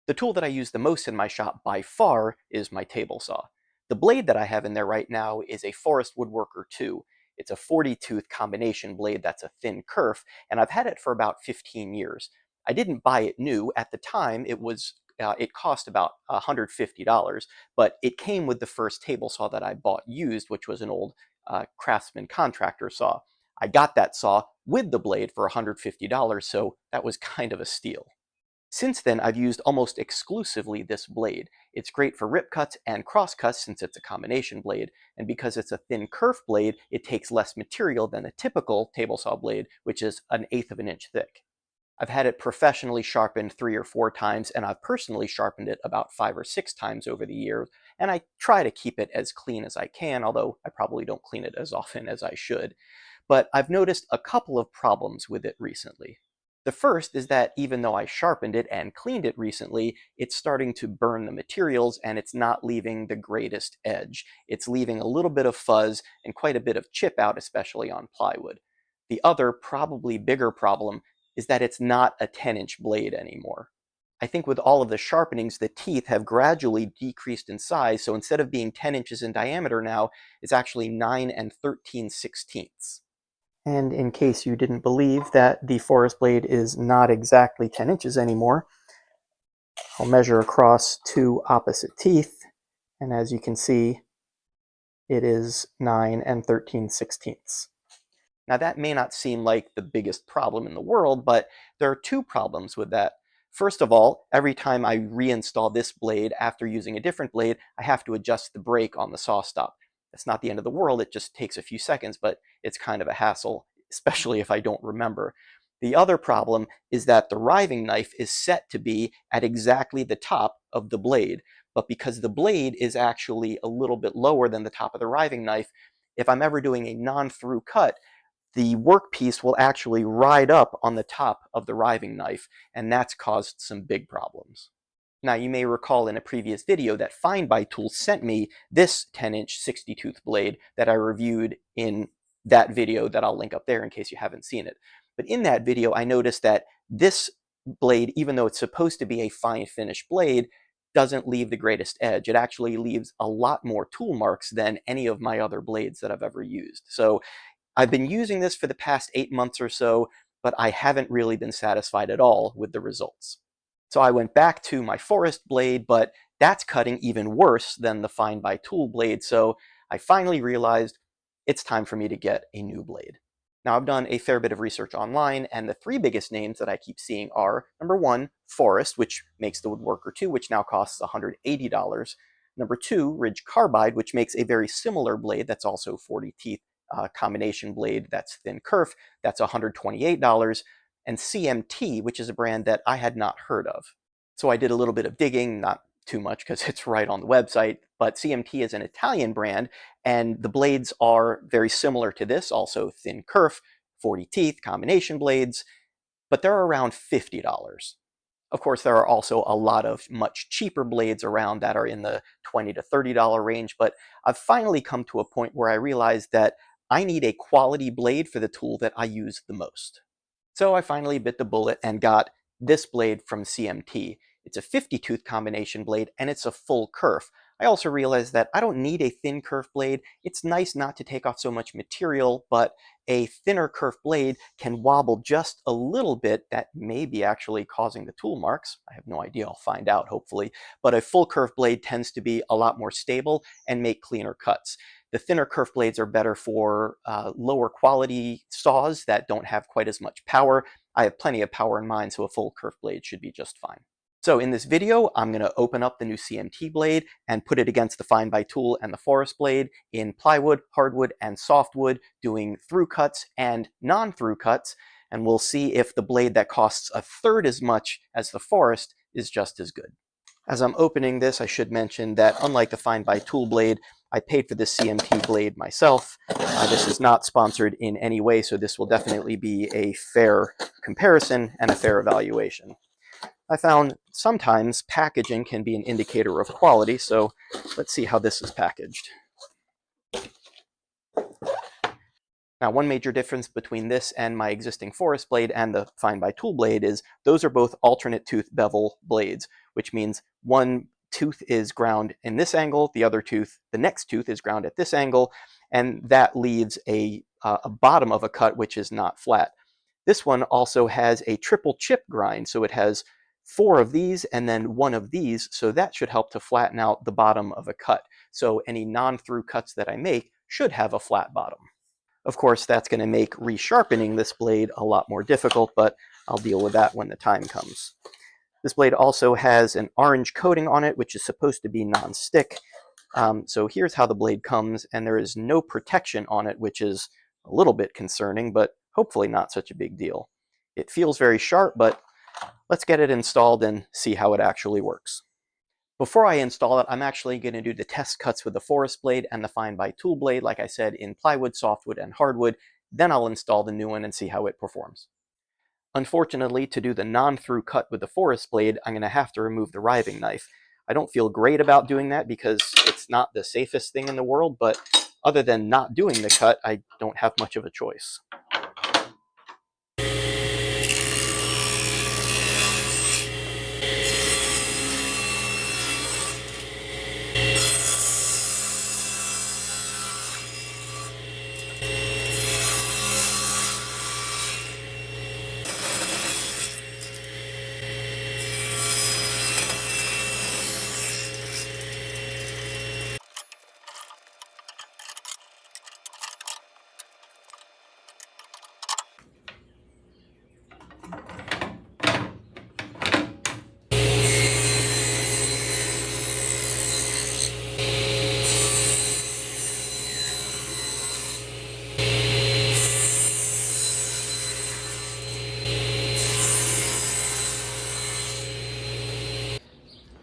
The tool that I use the most in my shop by far is my table saw. The blade that I have in there right now is a Forrest Woodworker 2. It's a 40-tooth combination blade that's a thin kerf, and I've had it for about 15 years. I didn't buy it new. At the time, it cost about $150, but it came with the first table saw that I bought used, which was an old Craftsman contractor saw. I got that saw with the blade for $150, so that was kind of a steal. Since then, I've used almost exclusively this blade. It's great for rip cuts and cross cuts since it's a combination blade, and because it's a thin kerf blade, it takes less material than a typical table saw blade, which is 1/8 of an inch thick. I've had it professionally sharpened 3 or 4 times, and I've personally sharpened it about 5 or 6 times over the years, and I try to keep it as clean as I can, although I probably don't clean it as often as I should. But I've noticed a couple of problems with it recently. The first is that even though I sharpened it and cleaned it recently, it's starting to burn the materials and it's not leaving the greatest edge. It's leaving a little bit of fuzz and quite a bit of chip out, especially on plywood. The other, probably bigger problem is that it's not a 10-inch blade anymore. I think with all of the sharpenings, the teeth have gradually decreased in size, so instead of being 10 inches in diameter now, it's actually 9 13/16. And in case you didn't believe that the Forrest blade is not exactly 10 inches anymore, I'll measure across 2 opposite teeth, and as you can see, it is 9 13/16. Now that may not seem like the biggest problem in the world, but there are 2 problems with that. First of all, every time I reinstall this blade after using a different blade, I have to adjust the brake on the saw stop. It's not the end of the world, it just takes a few seconds, but it's kind of a hassle, especially if I don't remember. The other problem is that the riving knife is set to be at exactly the top of the blade, but because the blade is actually a little bit lower than the top of the riving knife, if I'm ever doing a non-through cut, the workpiece will actually ride up on the top of the riving knife, and that's caused some big problems. Now, you may recall in a previous video that Find By Tools sent me this 10-inch 60-tooth blade that I reviewed in that video that I'll link up there in case you haven't seen it. But in that video, I noticed that this blade, even though it's supposed to be a fine finish blade, doesn't leave the greatest edge. It actually leaves a lot more tool marks than any of my other blades that I've ever used. So I've been using this for the past 8 months or so, but I haven't really been satisfied at all with the results. So I went back to my Forrest blade, but that's cutting even worse than the Find By Tool blade, so I finally realized it's time for me to get a new blade. Now, I've done a fair bit of research online, and the 3 biggest names that I keep seeing are, number 1, Forrest, which makes the Woodworker 2, which now costs $180. Number 2, Ridge Carbide, which makes a very similar blade that's also 40 teeth, combination blade that's thin kerf, that's $128, and CMT, which is a brand that I had not heard of. So I did a little bit of digging, not too much because it's right on the website, but CMT is an Italian brand, and the blades are very similar to this, also thin kerf, 40 teeth, combination blades, but they're around $50. Of course, there are also a lot of much cheaper blades around that are in the $20 to $30 range, but I've finally come to a point where I realized that I need a quality blade for the tool that I use the most. So I finally bit the bullet and got this blade from CMT. It's a 50-tooth combination blade, and it's a full kerf. I also realized that I don't need a thin kerf blade. It's nice not to take off so much material, but a thinner kerf blade can wobble just a little bit. That may be actually causing the tool marks. I have no idea. I'll find out, hopefully. But a full kerf blade tends to be a lot more stable and make cleaner cuts. The thinner kerf blades are better for lower quality saws that don't have quite as much power. I have plenty of power in mine, so a full kerf blade should be just fine. So in this video, I'm going to open up the new CMT blade and put it against the Find By Tool and the Forrest blade in plywood, hardwood, and softwood, doing through cuts and non-through cuts, and we'll see if the blade that costs 1/3 as much as the Forrest is just as good. As I'm opening this, I should mention that unlike the Find By Tool blade, I paid for this CMT blade myself. This is not sponsored in any way, so this will definitely be a fair comparison and a fair evaluation. I found sometimes packaging can be an indicator of quality, so let's see how this is packaged. Now, one major difference between this and my existing Forrest blade and the Find By Tool blade is those are both alternate tooth bevel blades, which means one tooth is ground in this angle, the next tooth is ground at this angle, and that leaves a bottom of a cut which is not flat. This one also has a triple chip grind, so it has 4 of these and then 1 of these, so that should help to flatten out the bottom of a cut. So any non-through cuts that I make should have a flat bottom. Of course, that's going to make resharpening this blade a lot more difficult, but I'll deal with that when the time comes. This blade also has an orange coating on it, which is supposed to be non-stick. So here's how the blade comes, and there is no protection on it, which is a little bit concerning, but hopefully not such a big deal. It feels very sharp, but let's get it installed and see how it actually works. Before I install it, I'm actually going to do the test cuts with the Forrest blade and the Fine by Tool blade, like I said, in plywood, softwood, and hardwood. Then I'll install the new one and see how it performs. Unfortunately, to do the non-through cut with the Forrest blade, I'm going to have to remove the riving knife. I don't feel great about doing that because it's not the safest thing in the world, but other than not doing the cut, I don't have much of a choice.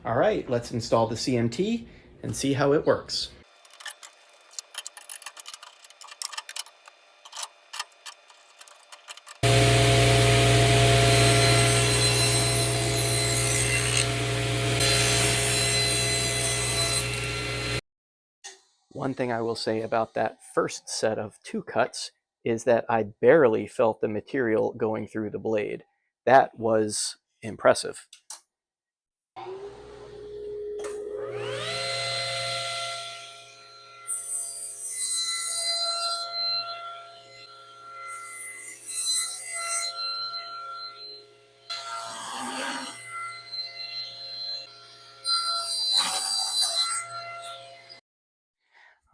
All right, let's install the CMT and see how it works. One thing I will say about that first set of 2 cuts is that I barely felt the material going through the blade. That was impressive.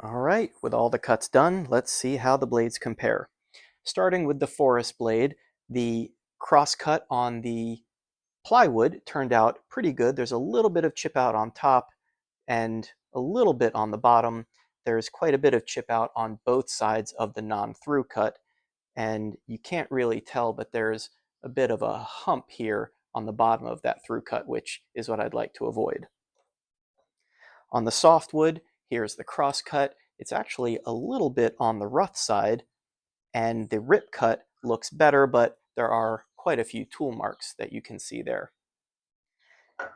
All right, with all the cuts done, let's see how the blades compare. Starting with the Forrest blade, the cross cut on the plywood turned out pretty good. There's a little bit of chip out on top and a little bit on the bottom. There's quite a bit of chip out on both sides of the non-through cut, and you can't really tell, but there's a bit of a hump here on the bottom of that through cut, which is what I'd like to avoid. On the softwood, here's the cross cut. It's actually a little bit on the rough side, and the rip cut looks better, but there are quite a few tool marks that you can see there.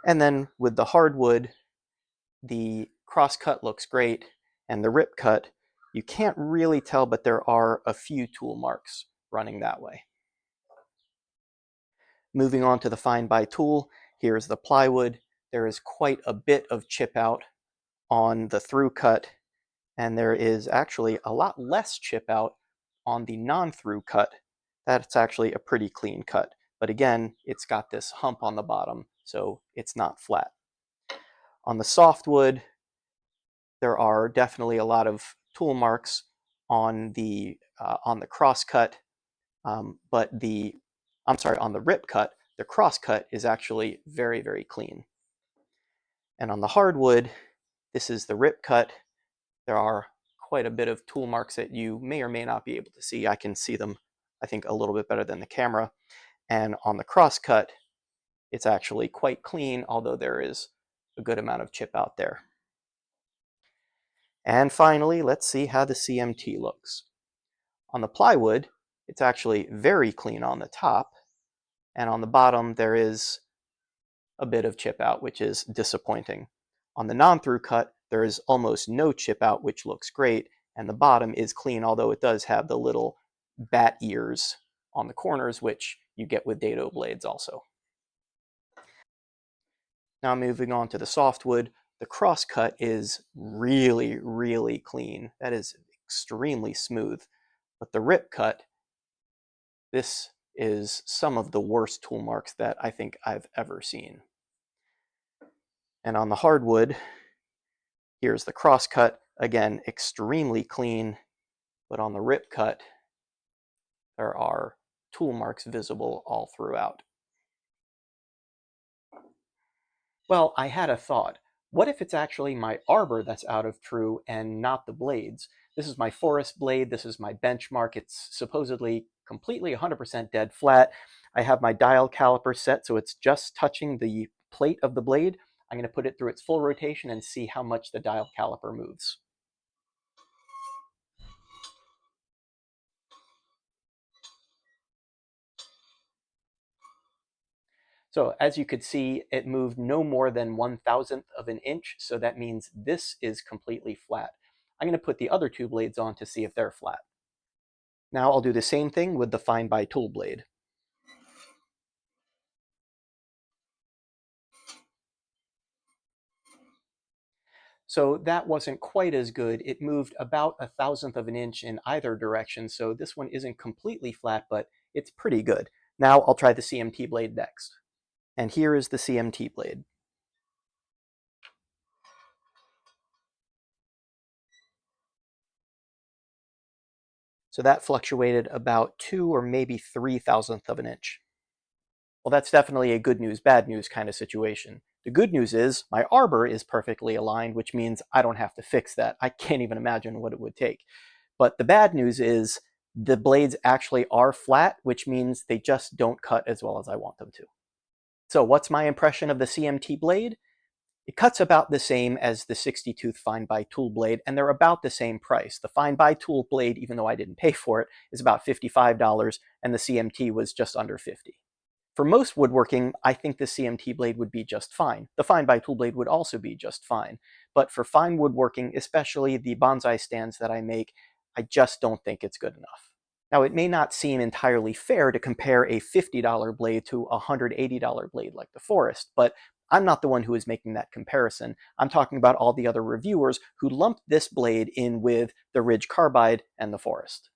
And then with the hardwood, the cross cut looks great, and the rip cut, you can't really tell, but there are a few tool marks running that way. Moving on to the Fine by Tool, here's the plywood. There is quite a bit of chip out on the through cut, and there is actually a lot less chip out on the non-through cut. That's actually a pretty clean cut. But again, it's got this hump on the bottom, so it's not flat. On the softwood, there are definitely a lot of tool marks on the cross cut, but on the rip cut, the cross cut is actually very, very clean. And on the hardwood, this is the rip cut. There are quite a bit of tool marks that you may or may not be able to see. I can see them, I think, a little bit better than the camera. And on the cross cut, it's actually quite clean, although there is a good amount of chip out there. And finally, let's see how the CMT looks. On the plywood, it's actually very clean on the top, and on the bottom there is a bit of chip out, which is disappointing. On the non-through cut, there is almost no chip out, which looks great, and the bottom is clean, although it does have the little bat ears on the corners, which you get with dado blades also. Now moving on to the softwood, the crosscut is really, really clean. That is extremely smooth. But the rip cut, this is some of the worst tool marks that I think I've ever seen. And on the hardwood, here's the crosscut. Again, extremely clean, but on the rip cut, there are tool marks visible all throughout. Well, I had a thought. What if it's actually my arbor that's out of true and not the blades? This is my Forrest blade. This is my benchmark. It's supposedly completely 100% dead flat. I have my dial caliper set so it's just touching the plate of the blade. I'm going to put it through its full rotation and see how much the dial caliper moves. So as you could see, it moved no more than 1/1000th of an inch, so that means this is completely flat. I'm going to put the other two blades on to see if they're flat. Now I'll do the same thing with the fine by tool blade. So that wasn't quite as good. It moved about 1/1000th of an inch in either direction, so this one isn't completely flat, but it's pretty good. Now I'll try the CMT blade next. And here is the CMT blade. So that fluctuated about 2 or maybe 3/1000th of an inch. Well, that's definitely a good news, bad news kind of situation. The good news is my arbor is perfectly aligned, which means I don't have to fix that. I can't even imagine what it would take. But the bad news is the blades actually are flat, which means they just don't cut as well as I want them to. So what's my impression of the CMT blade? It cuts about the same as the 60-tooth fine by tool blade, and they're about the same price. The fine by tool blade, even though I didn't pay for it, is about $55, and the CMT was just under $50. For most woodworking, I think the CMT blade would be just fine. The fine by tool blade would also be just fine. But for fine woodworking, especially the bonsai stands that I make, I just don't think it's good enough. Now, it may not seem entirely fair to compare a $50 blade to a $180 blade like the Forrest, but I'm not the one who is making that comparison. I'm talking about all the other reviewers who lumped this blade in with the Ridge Carbide and the Forrest.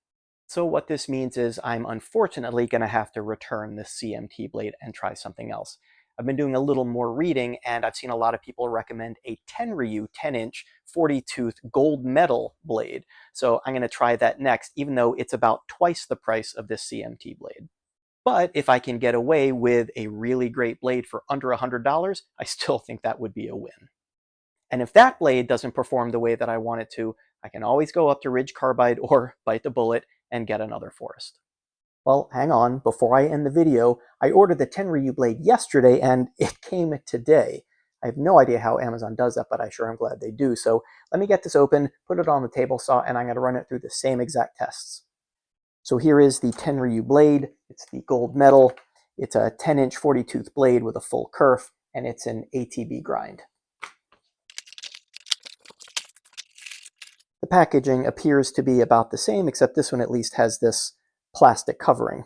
So what this means is I'm unfortunately going to have to return this CMT blade and try something else. I've been doing a little more reading, and I've seen a lot of people recommend a Tenryu 10-inch 40-tooth gold medal blade. So I'm going to try that next, even though it's about twice the price of this CMT blade. But if I can get away with a really great blade for under $100, I still think that would be a win. And if that blade doesn't perform the way that I want it to, I can always go up to Ridge Carbide or bite the bullet and get another Forrest. Well, hang on, before I end the video, I ordered the Tenryu blade yesterday and it came today. I have no idea how Amazon does that, but I sure am glad they do. So let me get this open, put it on the table saw, and I'm going to run it through the same exact tests. So here is the Tenryu blade. It's the gold medal. It's a 10-inch 40-tooth blade with a full kerf, and it's an ATB grind. The packaging appears to be about the same, except this one at least has this plastic covering.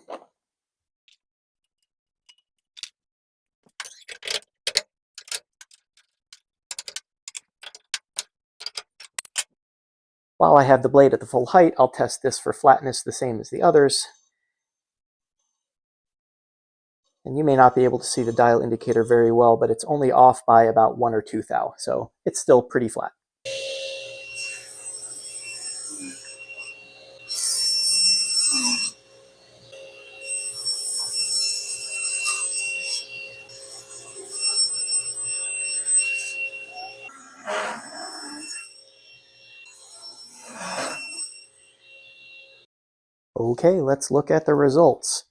While I have the blade at the full height, I'll test this for flatness the same as the others. And you may not be able to see the dial indicator very well, but it's only off by about 1 or 2 thou, so it's still pretty flat. Okay, let's look at the results.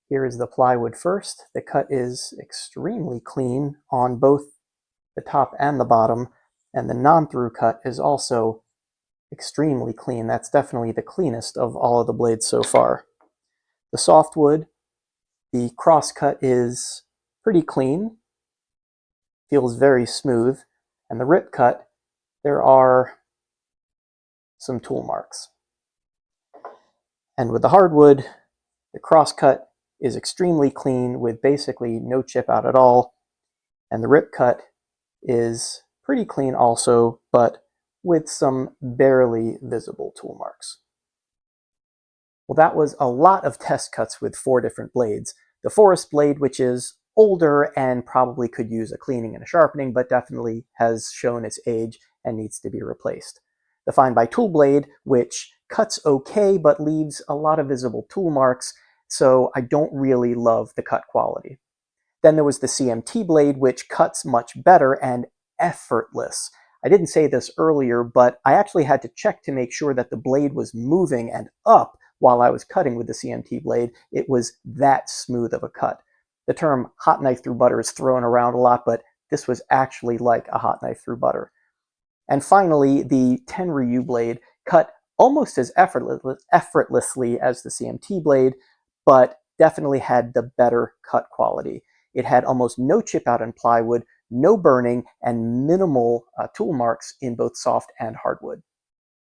Here is the plywood first. The cut is extremely clean on both the top and the bottom, and the non-through cut is also extremely clean. That's definitely the cleanest of all of the blades so far. The softwood, the cross cut is pretty clean, feels very smooth, and the rip cut, there are some tool marks. And with the hardwood, the cross cut is extremely clean with basically no chip out at all, and the rip cut is pretty clean also, but with some barely visible tool marks. Well, that was a lot of test cuts with 4 different blades. The Forrest blade, which is older and probably could use a cleaning and a sharpening, but definitely has shown its age and needs to be replaced. The Fine by Tool blade, which cuts okay, but leaves a lot of visible tool marks, so I don't really love the cut quality. Then there was the CMT blade, which cuts much better and effortless. I didn't say this earlier, but I actually had to check to make sure that the blade was moving and up while I was cutting with the CMT blade. It was that smooth of a cut. The term hot knife through butter is thrown around a lot, but this was actually like a hot knife through butter. And finally, the Tenryu blade cut almost as effortlessly as the CMT blade, but definitely had the better cut quality. It had almost no chip out in plywood, no burning, and minimal tool marks in both soft and hardwood.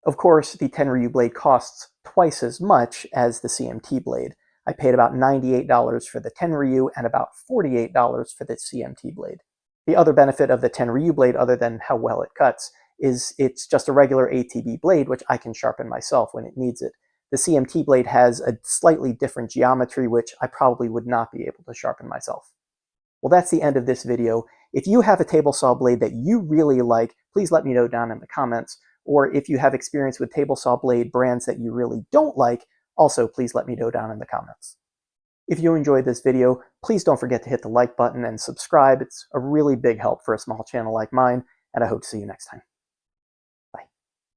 Of course, the Tenryu blade costs twice as much as the CMT blade. I paid about $98 for the Tenryu and about $48 for the CMT blade. The other benefit of the Tenryu blade, other than how well it cuts, is it's just a regular ATB blade, which I can sharpen myself when it needs it. The CMT blade has a slightly different geometry, which I probably would not be able to sharpen myself. Well, that's the end of this video. If you have a table saw blade that you really like, please let me know down in the comments. Or if you have experience with table saw blade brands that you really don't like, also please let me know down in the comments. If you enjoyed this video, please don't forget to hit the like button and subscribe. It's a really big help for a small channel like mine, and I hope to see you next time.